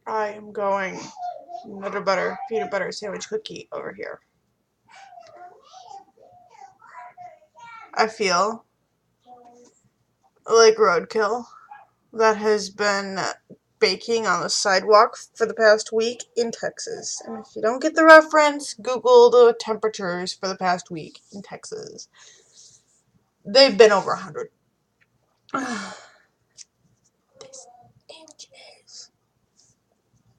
I am going peanut butter sandwich cookie over here. I feel like roadkill that has been baking on the sidewalk for the past week in Texas. And if you don't get the reference, Google the temperatures for the past week in Texas. They've been over 100. This inches.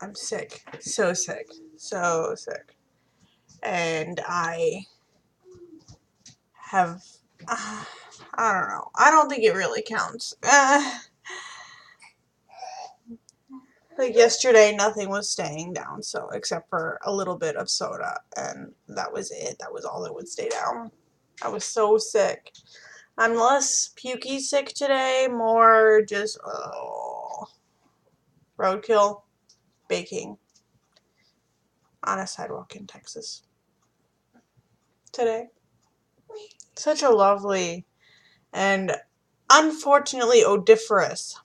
I'm sick. So sick. So sick. And I have, I don't know. I don't think it really counts. Like yesterday, nothing was staying down, so except for a little bit of soda, and that was it. That was all that would stay down. I was so sick. I'm less pukey sick today, more just roadkill baking on a sidewalk in Texas today. Such a lovely and unfortunately odoriferous.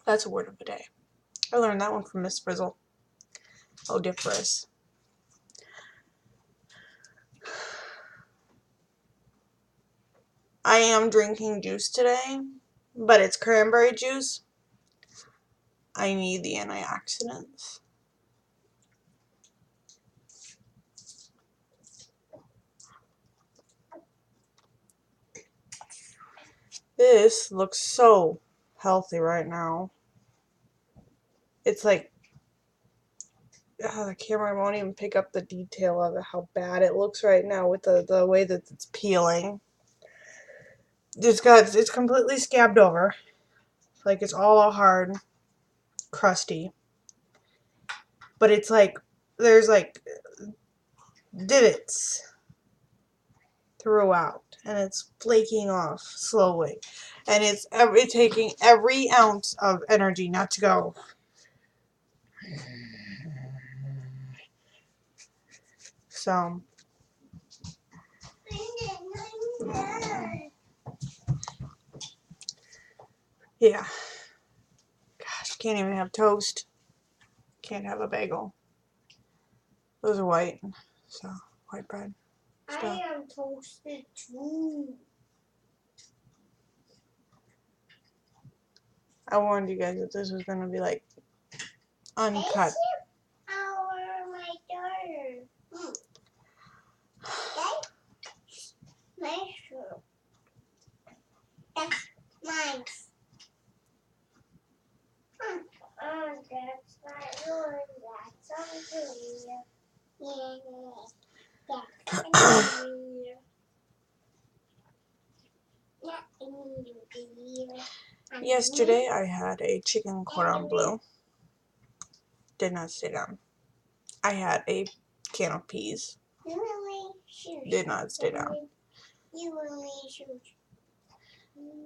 That's a word of the day. I learned that one from Miss Frizzle. Odoriferous. I am drinking juice today, but it's cranberry juice. I need the antioxidants. This looks so healthy right now. It's like, the camera won't even pick up the detail of it, how bad it looks right now with the way that it's peeling. It's completely scabbed over. Like it's all hard, crusty. But it's like, there's like divots throughout. And it's flaking off slowly. And it's taking every ounce of energy not to go. So, yeah. Gosh, can't even have toast. Can't have a bagel. Those are white. So, white bread. Stuff. I am toasted too. I warned you guys that this was going to be like uncut. My daughter. That's mushroom. That's mine. Oh, that's not yours. That's over here. That's Yesterday I had a chicken cordon bleu. Did not stay down. I had a can of peas. Did not stay down.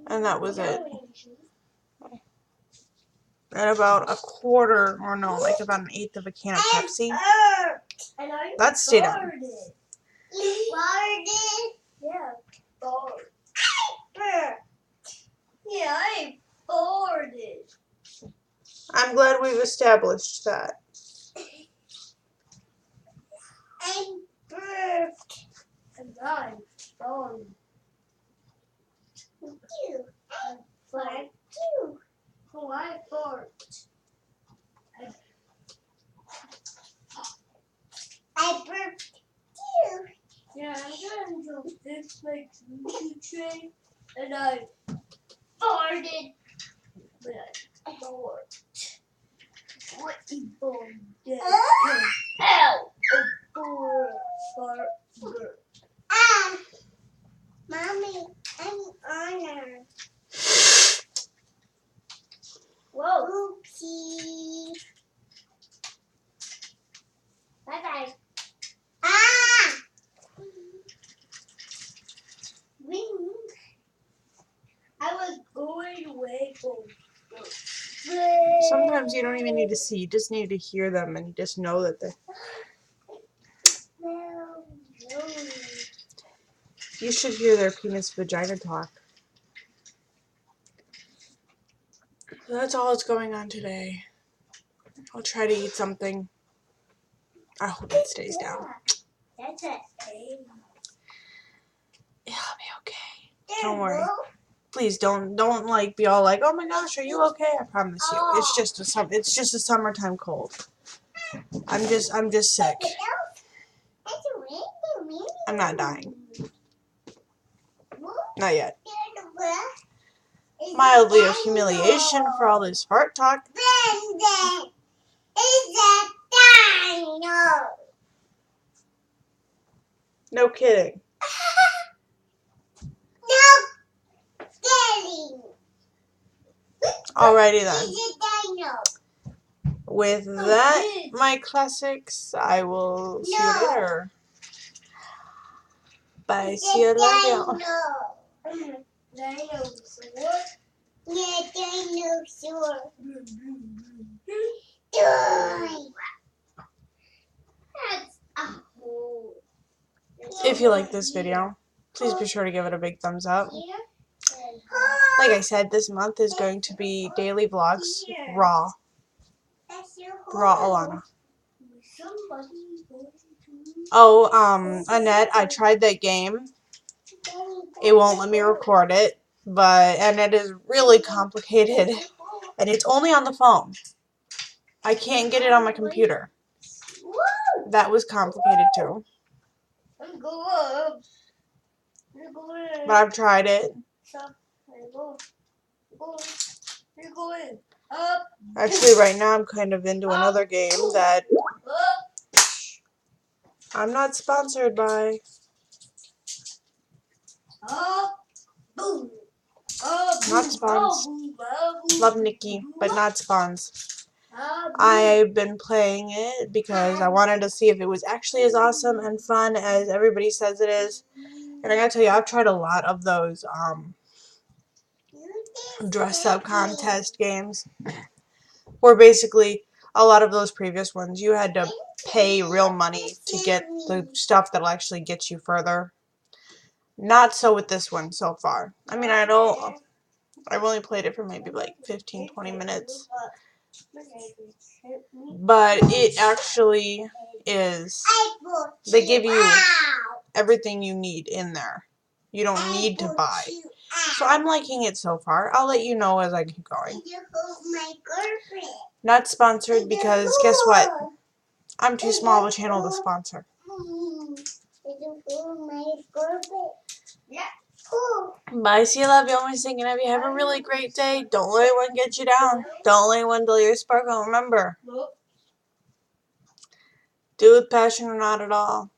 And that was it. And about a quarter, or no, like about an eighth of a can of Pepsi. That stayed down. Yeah, bored. Yeah, I bored. I'm glad we've established that. I'm burped. And I'm bored. You. I do. Oh, I burped. I burped too. Yeah, I'm gonna do this like sushi tray, and I farted. But I burped. What you burped? Ow! Burp. Mommy, I'm Anna. Whoa. Oopsie. Bye-bye. I was going away from. Sometimes you don't even need to see, you just need to hear them and you just know that they. No. You should hear their penis vagina talk. So that's all that's going on today. I'll try to eat something. I hope it stays down. That's it. It'll be okay. Don't worry. Please don't like be all like, oh my gosh, are you okay? I promise you, it's just a summertime cold. I'm just sick. I'm not dying. Not yet. Mildly of humiliation for all this fart talk. No kidding. Alrighty then. With that, my classics, I will see you later. Bye. See you later. If you like this video, please be sure to give it a big thumbs up. Like I said, this month is going to be daily vlogs, raw Elanna. Oh, Annette, I tried that game. It won't let me record it, and it is really complicated, and it's only on the phone. I can't get it on my computer. That was complicated too. But I've tried it. Actually, right now I'm kind of into another game that I'm not sponsored by. Not spawns. Love Nikki, but not spawns. I've been playing it because I wanted to see if it was actually as awesome and fun as everybody says it is. And I gotta tell you, I've tried a lot of those dress-up contest games, where basically a lot of those previous ones you had to pay real money to get the stuff that'll actually get you further. Not so with this one so far. I mean, I've only played it for maybe like 15-20 minutes. But it actually is, they give you everything you need in there. You don't need to buy. So I'm liking it so far. I'll let you know as I keep going. Not sponsored because guess what? I'm too small of a channel to sponsor. Bye, see you, love you, always thinking of you. Have a really great day. Don't let anyone get you down. Don't let anyone dull your sparkle. Remember, do it with passion or not at all.